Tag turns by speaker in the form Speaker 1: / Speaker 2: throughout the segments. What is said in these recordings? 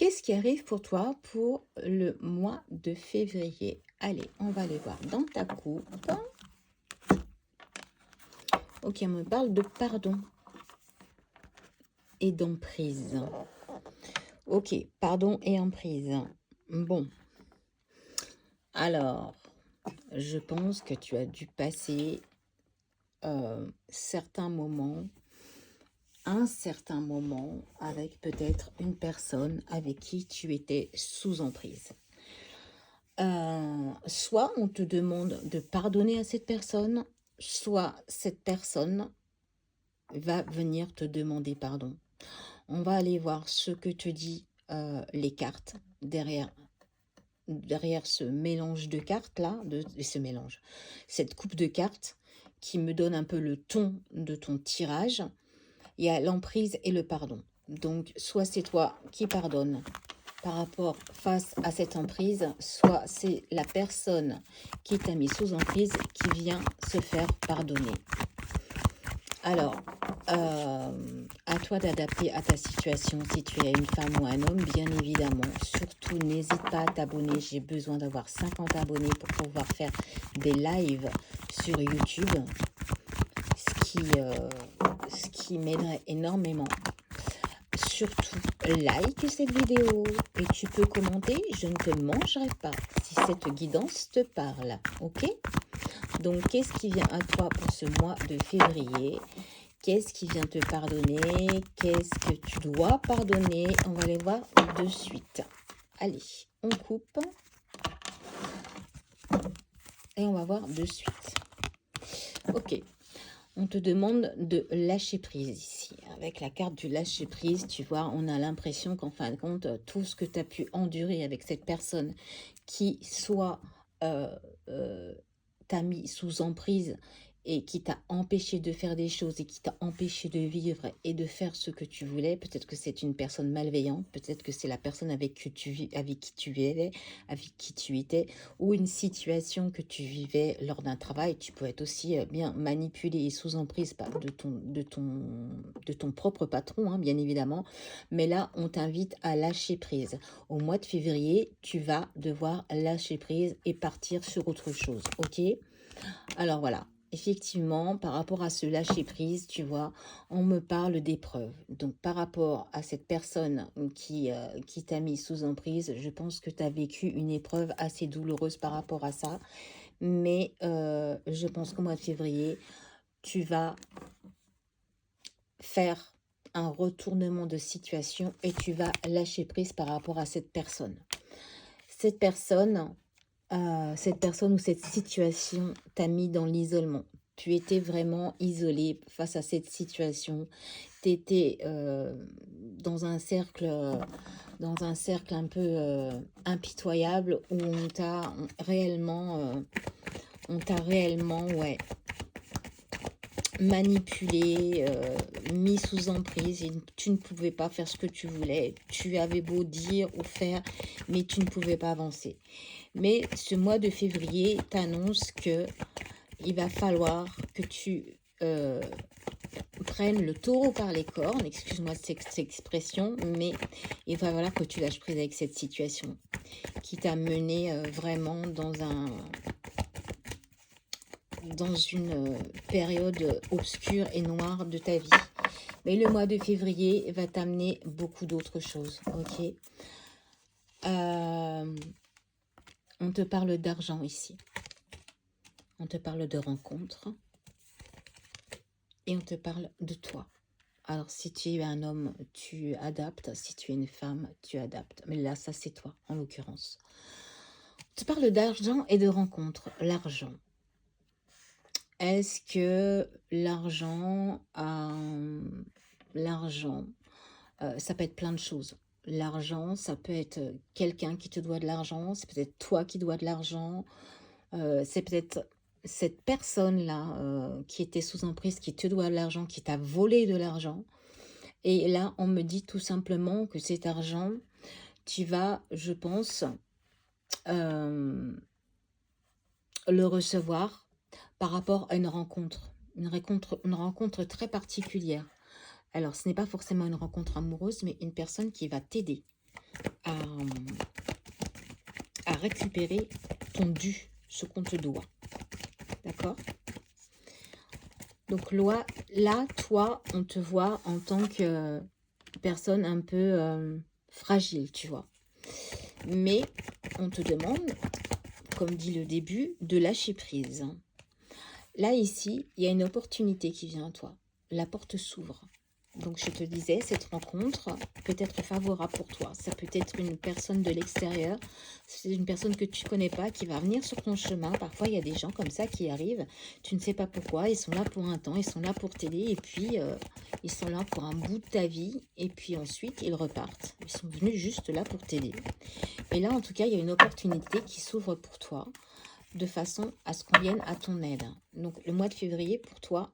Speaker 1: Qu'est-ce qui arrive pour toi pour le mois de février? Allez, on va aller voir dans ta coupe. Ok, on me parle de pardon et d'emprise. Ok, pardon et emprise. Bon, alors, je pense que tu as dû passer certains moments, un certain moment avec peut-être une personne avec qui tu étais sous emprise. Soit on te demande de pardonner à cette personne, soit cette personne va venir te demander pardon. On va aller voir ce que te dit les cartes derrière ce mélange de cartes là, cette coupe de cartes qui me donne un peu le ton de ton tirage. Il y a l'emprise et le pardon. Donc, soit c'est toi qui pardonnes par rapport face à cette emprise, soit c'est la personne qui t'a mis sous emprise qui vient se faire pardonner. Alors, à toi d'adapter à ta situation si tu es une femme ou un homme, bien évidemment. Surtout, n'hésite pas à t'abonner. J'ai besoin d'avoir 50 abonnés pour pouvoir faire des lives sur YouTube, ce qui m'aiderait énormément. Surtout, like cette vidéo et tu peux commenter. Je ne te mangerai pas si cette guidance te parle. Ok? Donc, qu'est-ce qui vient à toi pour ce mois de février? Qu'est-ce qui vient te pardonner? Qu'est-ce que tu dois pardonner? On va les voir de suite. Allez, on coupe. Et on va voir de suite. Ok. On te demande de lâcher prise ici. Avec la carte du lâcher prise, tu vois, on a l'impression qu'en fin de compte, tout ce que tu as pu endurer avec cette personne qui soit t'a mis sous emprise et qui t'a empêché de faire des choses et qui t'a empêché de vivre et de faire ce que tu voulais. Peut-être que c'est une personne malveillante, peut-être que c'est la personne avec qui tu étais, ou une situation que tu vivais lors d'un travail. Tu peux être aussi bien manipulé et sous emprise de ton propre patron, hein, bien évidemment. Mais là, on t'invite à lâcher prise. Au mois de février, tu vas devoir lâcher prise et partir sur autre chose, ok? Alors voilà, effectivement, par rapport à ce lâcher-prise, tu vois, on me parle d'épreuve. Donc par rapport à cette personne qui t'a mis sous emprise, je pense que tu as vécu une épreuve assez douloureuse par rapport à ça. Mais je pense qu'au mois de février, tu vas faire un retournement de situation et tu vas lâcher prise par rapport à cette personne. Cette personne ou cette situation t'a mis dans l'isolement. Tu étais vraiment isolé face à cette situation. Tu étais dans un cercle un peu impitoyable où on t'a réellement, ouais, manipulé, mis sous emprise et tu ne pouvais pas faire ce que tu voulais. Tu avais beau dire ou faire, mais tu ne pouvais pas avancer. Mais ce mois de février t'annonce que il va falloir que tu prennes le taureau par les cornes, excuse-moi cette expression, mais il va falloir que tu lâches prise avec cette situation qui t'a mené vraiment dans une période obscure et noire de ta vie. Mais le mois de février va t'amener beaucoup d'autres choses, ok? On te parle d'argent ici. On te parle de rencontres. Et on te parle de toi. Alors, si tu es un homme, tu adaptes. Si tu es une femme, tu adaptes. Mais là, ça, c'est toi, en l'occurrence. On te parle d'argent et de rencontres. L'argent. Est-ce que l'argent, ça peut être plein de choses. L'argent, ça peut être quelqu'un qui te doit de l'argent, c'est peut-être toi qui dois de l'argent, c'est peut-être cette personne-là qui était sous emprise, qui te doit de l'argent, qui t'a volé de l'argent. Et là, on me dit tout simplement que cet argent, tu vas, je pense, le recevoir par rapport à une rencontre très particulière. Alors, ce n'est pas forcément une rencontre amoureuse, mais une personne qui va t'aider. à, à récupérer ton dû, ce qu'on te doit. D'accord? Donc là, toi, on te voit en tant que personne un peu fragile, tu vois. Mais on te demande, comme dit le début, de lâcher prise. Là, ici, il y a une opportunité qui vient à toi. La porte s'ouvre. Donc, je te disais, cette rencontre peut être favorable pour toi. Ça peut être une personne de l'extérieur. C'est une personne que tu ne connais pas qui va venir sur ton chemin. Parfois, il y a des gens comme ça qui arrivent. Tu ne sais pas pourquoi. Ils sont là pour un temps. Ils sont là pour t'aider. Et puis, ils sont là pour un bout de ta vie. Et puis ensuite, ils repartent. Ils sont venus juste là pour t'aider. Et là, en tout cas, il y a une opportunité qui s'ouvre pour toi de façon à ce qu'on vienne à ton aide. Donc, le mois de février, pour toi,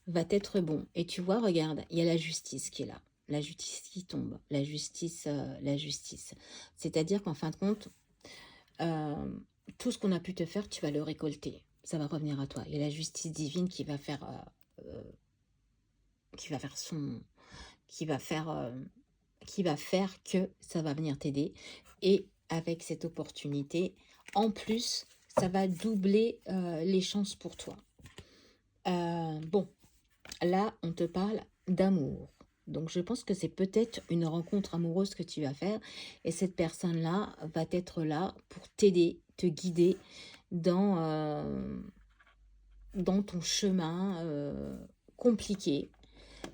Speaker 1: va être bon. Et tu vois, regarde, il y a la justice qui est là. La justice qui tombe. La justice, la justice. C'est-à-dire qu'en fin de compte, euh, tout ce qu'on a pu te faire, tu vas le récolter. Ça va revenir à toi. Il y a la justice divine qui va faire, qui va faire son, qui va faire, qui va faire que ça va venir t'aider. Et avec cette opportunité, en plus, ça va doubler les chances pour toi. Bon, là, on te parle d'amour. Donc, je pense que c'est peut-être une rencontre amoureuse que tu vas faire. Et cette personne-là va être là pour t'aider, te guider dans, dans ton chemin compliqué.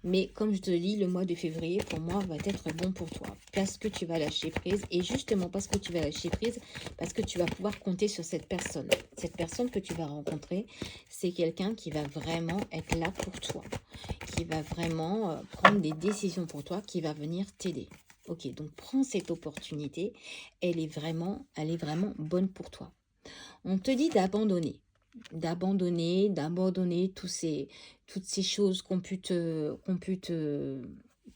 Speaker 1: Mais comme je te dis, le mois de février, pour moi, va être bon pour toi. Parce que tu vas lâcher prise. Et justement parce que tu vas lâcher prise, parce que tu vas pouvoir compter sur cette personne. Cette personne que tu vas rencontrer, c'est quelqu'un qui va vraiment être là pour toi. Qui va vraiment prendre des décisions pour toi, qui va venir t'aider. Ok, donc prends cette opportunité. Elle est vraiment bonne pour toi. On te dit d'abandonner. D'abandonner toutes ces choses qu'on pu te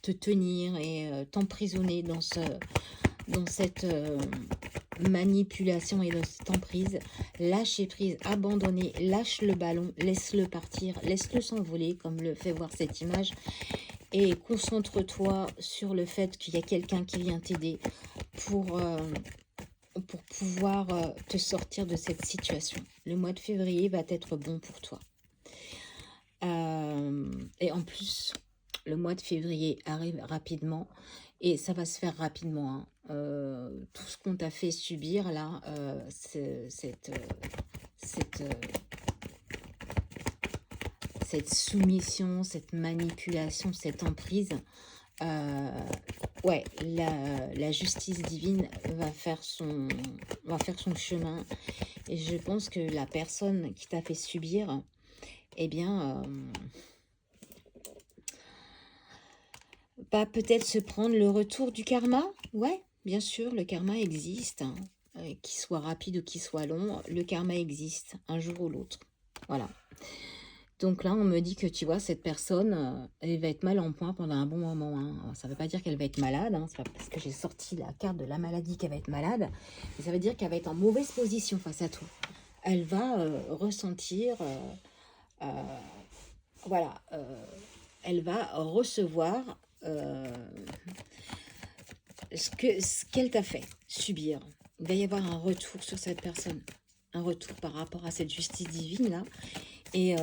Speaker 1: tenir et t'emprisonner dans cette manipulation et dans cette emprise. Lâcher prise, abandonner, lâche le ballon, laisse-le partir, laisse-le s'envoler, comme le fait voir cette image. Et concentre-toi sur le fait qu'il y a quelqu'un qui vient t'aider pour pouvoir te sortir de cette situation. Le mois de février va être bon pour toi. Et en plus, le mois de février arrive rapidement et ça va se faire rapidement. Hein. Tout ce qu'on t'a fait subir là, cette soumission, cette manipulation, cette emprise, ouais, la justice divine va faire son chemin. Et je pense que la personne qui t'a fait subir, eh bien, va peut-être se prendre le retour du karma. Ouais, bien sûr, le karma existe. Hein. Qu'il soit rapide ou qu'il soit long, le karma existe, un jour ou l'autre. Voilà. Donc là, on me dit que, tu vois, cette personne, elle va être mal en point pendant un bon moment. Hein. Ça ne veut pas dire qu'elle va être malade. Hein. C'est pas parce que j'ai sorti la carte de la maladie qu'elle va être malade. Mais ça veut dire qu'elle va être en mauvaise position face à toi. Elle va ressentir... voilà. Elle va recevoir ce qu'elle t'a fait subir. Il va y avoir un retour sur cette personne. Un retour par rapport à cette justice divine là. Et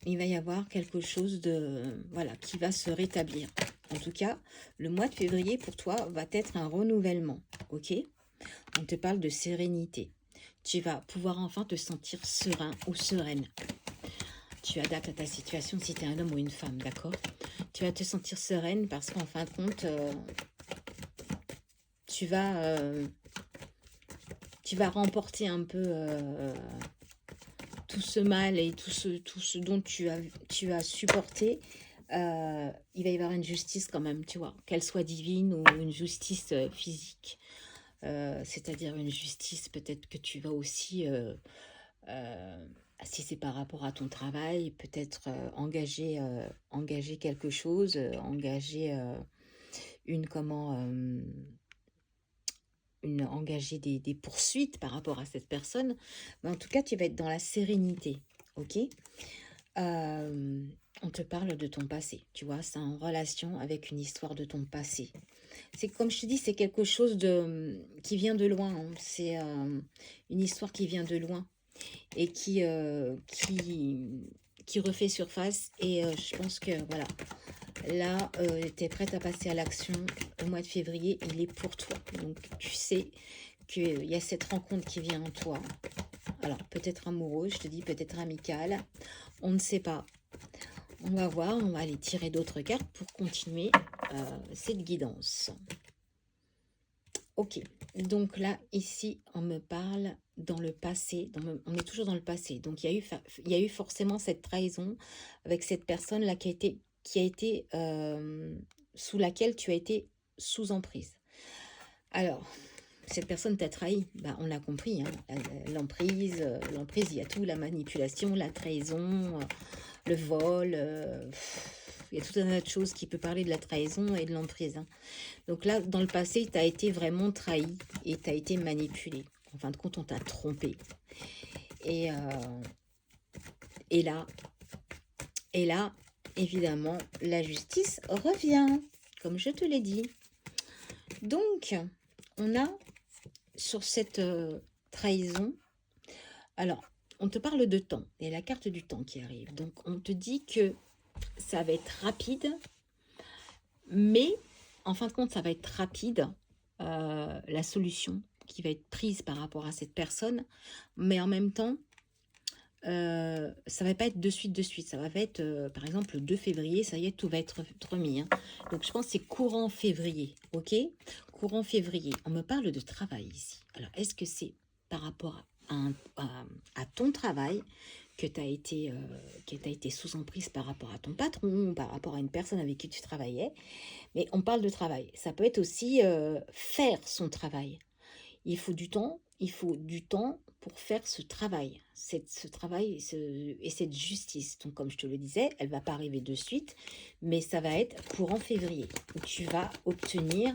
Speaker 1: il va y avoir quelque chose de voilà qui va se rétablir. En tout cas, le mois de février pour toi va être un renouvellement. Ok? On te parle de sérénité. Tu vas pouvoir enfin te sentir serein ou sereine. Tu adaptes à ta situation si tu es un homme ou une femme, d'accord? Tu vas te sentir sereine parce qu'en fin de compte, tu vas remporter un peu tout ce mal et tout ce dont tu as supporté. Il va y avoir une justice quand même, tu vois, qu'elle soit divine ou une justice physique. C'est-à-dire une justice peut-être que tu vas aussi, si c'est par rapport à ton travail, peut-être engager quelque chose, engager engager des poursuites par rapport à cette personne. Mais en tout cas, tu vas être dans la sérénité, ok? On te parle de ton passé, tu vois, c'est en relation avec une histoire de ton passé. C'est comme je te dis, c'est quelque chose qui vient de loin, hein. C'est une histoire qui vient de loin et qui refait surface. Et je pense que voilà, là, tu es prête à passer à l'action. Le mois de février, il est pour toi. Donc tu sais qu'il y a cette rencontre qui vient en toi. Alors peut-être amoureuse, je te dis, peut-être amicale, on ne sait pas. On va voir, on va aller tirer d'autres cartes pour continuer cette guidance. Ok, donc là, ici, on me parle dans le passé, on est toujours dans le passé. Donc, il y a eu forcément cette trahison avec cette personne-là qui a été sous laquelle tu as été sous emprise. Alors, cette personne t'a trahi, bah, on l'a compris, hein, l'emprise, il y a tout, la manipulation, la trahison, le vol, il y a tout un tas de choses qui peut parler de la trahison et de l'emprise, hein. Donc là, dans le passé, tu as été vraiment trahi et tu as été manipulé. En fin de compte, on t'a trompé. Et, euh, et là, et là, évidemment, la justice revient, comme je te l'ai dit. Donc, on a sur cette trahison, alors, on te parle de temps, et la carte du temps qui arrive. Donc, on te dit que ça va être rapide, mais en fin de compte, ça va être rapide, la solution qui va être prise par rapport à cette personne, mais en même temps, ça va pas être de suite, ça va être, par exemple, le 2 février, ça y est, tout va être remis, hein. Donc, je pense que c'est courant février, ok? Courant février, on me parle de travail ici. Alors, est-ce que c'est par rapport à ton travail que tu as été sous emprise par rapport à ton patron, par rapport à une personne avec qui tu travaillais? Mais on parle de travail. Ça peut être aussi faire son travail. Il faut du temps pour faire ce travail, ce travail et cette justice. Donc, comme je te le disais, elle ne va pas arriver de suite, mais ça va être courant février, où tu vas obtenir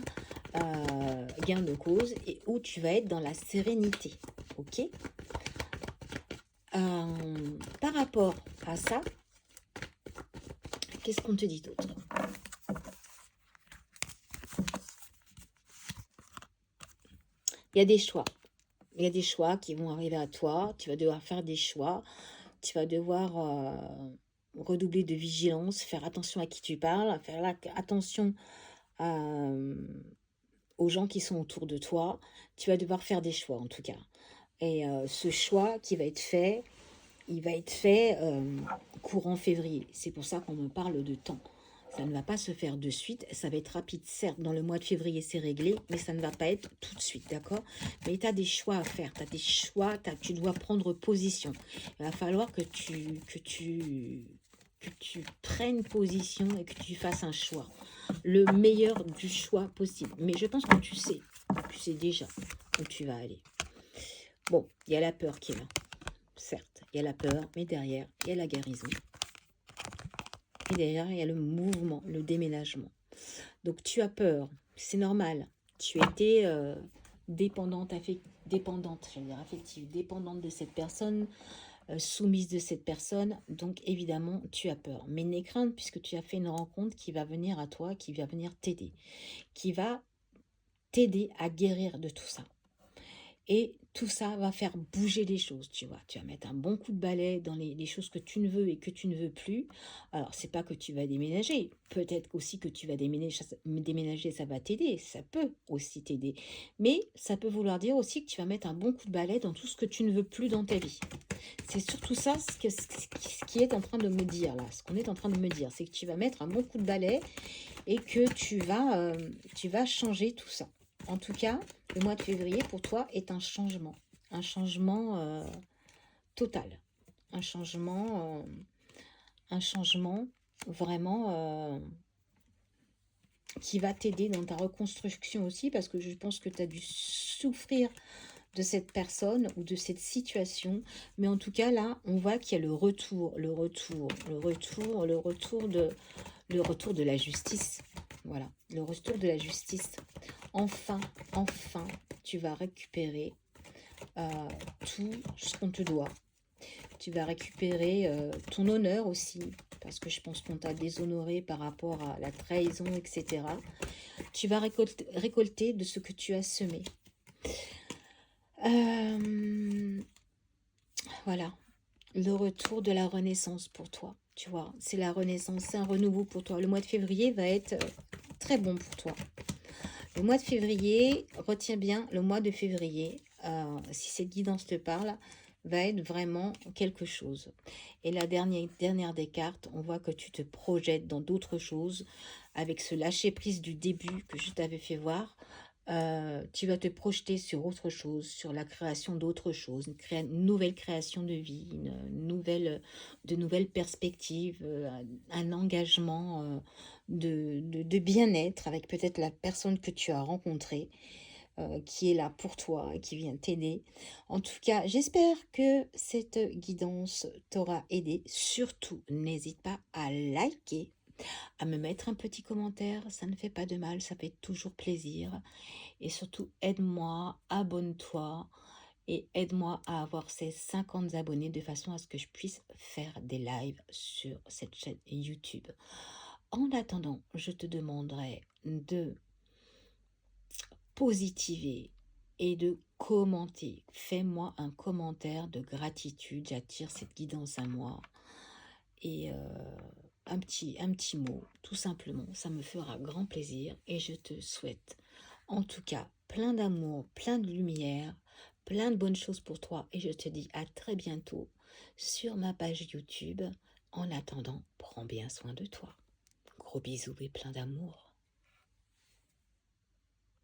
Speaker 1: gain de cause et où tu vas être dans la sérénité. Ok. Par rapport à ça, qu'est-ce qu'on te dit d'autre? Il y a des choix. Il y a des choix qui vont arriver à toi. Tu vas devoir faire des choix. Tu vas devoir redoubler de vigilance, faire attention à qui tu parles, faire attention aux gens qui sont autour de toi. Tu vas devoir faire des choix en tout cas. Et ce choix qui va être fait, il va être fait courant février. C'est pour ça qu'on me parle de temps. Ça ne va pas se faire de suite. Ça va être rapide, certes. Dans le mois de février, c'est réglé, mais ça ne va pas être tout de suite, d'accord? Mais tu as des choix à faire. Tu as des choix, tu dois prendre position. Il va falloir que tu prennes position et que tu fasses un choix. Le meilleur du choix possible. Mais je pense que tu sais déjà où tu vas aller. Bon, il y a la peur qui est là. Certes, il y a la peur, mais derrière, il y a la guérison. Et derrière, il y a le mouvement, le déménagement. Donc, tu as peur, c'est normal. Tu étais dépendante, je veux dire affective, dépendante de cette personne, soumise de cette personne. Donc, évidemment, tu as peur. Mais n'aie crainte, puisque tu as fait une rencontre qui va venir à toi, qui va venir t'aider, qui va t'aider à guérir de tout ça. Et tout ça va faire bouger les choses, tu vois. Tu vas mettre un bon coup de balai dans les choses que tu ne veux et que tu ne veux plus. Alors, c'est pas que tu vas déménager. Peut-être aussi que tu vas déménager, ça va t'aider. Ça peut aussi t'aider. Mais ça peut vouloir dire aussi que tu vas mettre un bon coup de balai dans tout ce que tu ne veux plus dans ta vie. C'est surtout ça ce qui est en train de me dire, là. Ce qu'on est en train de me dire, c'est que tu vas mettre un bon coup de balai et que tu vas changer tout ça. En tout cas, le mois de février, pour toi, est un changement total, un changement vraiment qui va t'aider dans ta reconstruction aussi, parce que je pense que tu as dû souffrir de cette personne ou de cette situation, mais en tout cas, là, on voit qu'il y a le retour de la justice. Voilà, le retour de la justice. Enfin, tu vas récupérer tout ce qu'on te doit. Tu vas récupérer ton honneur aussi. parce que je pense qu'on t'a déshonoré par rapport à la trahison, etc. Tu vas récolter de ce que tu as semé. Voilà, le retour de la renaissance pour toi, tu vois. C'est la renaissance, c'est un renouveau pour toi. Le mois de février va être très bon pour toi. Le mois de février, retiens bien, le mois de février, si cette guidance te parle, va être vraiment quelque chose. Et la dernière des cartes, on voit que tu te projettes dans d'autres choses avec ce lâcher-prise du début que je t'avais fait voir. Tu vas te projeter sur autre chose, sur la création d'autre chose, une nouvelle création de vie, de nouvelles perspectives, un engagement de bien-être avec peut-être la personne que tu as rencontrée, qui est là pour toi et qui vient t'aider. En tout cas, j'espère que cette guidance t'aura aidé. Surtout, n'hésite pas à liker, à me mettre un petit commentaire, ça ne fait pas de mal, ça fait toujours plaisir. Et surtout, aide-moi, abonne-toi et aide-moi à avoir ces 50 abonnés de façon à ce que je puisse faire des lives sur cette chaîne YouTube. En attendant, je te demanderai de positiver et de commenter. Fais-moi un commentaire de gratitude, j'attire cette guidance à moi. Et un petit mot, tout simplement, ça me fera grand plaisir et je te souhaite en tout cas plein d'amour, plein de lumière, plein de bonnes choses pour toi et je te dis à très bientôt sur ma page YouTube. En attendant, prends bien soin de toi. Gros bisous et plein d'amour.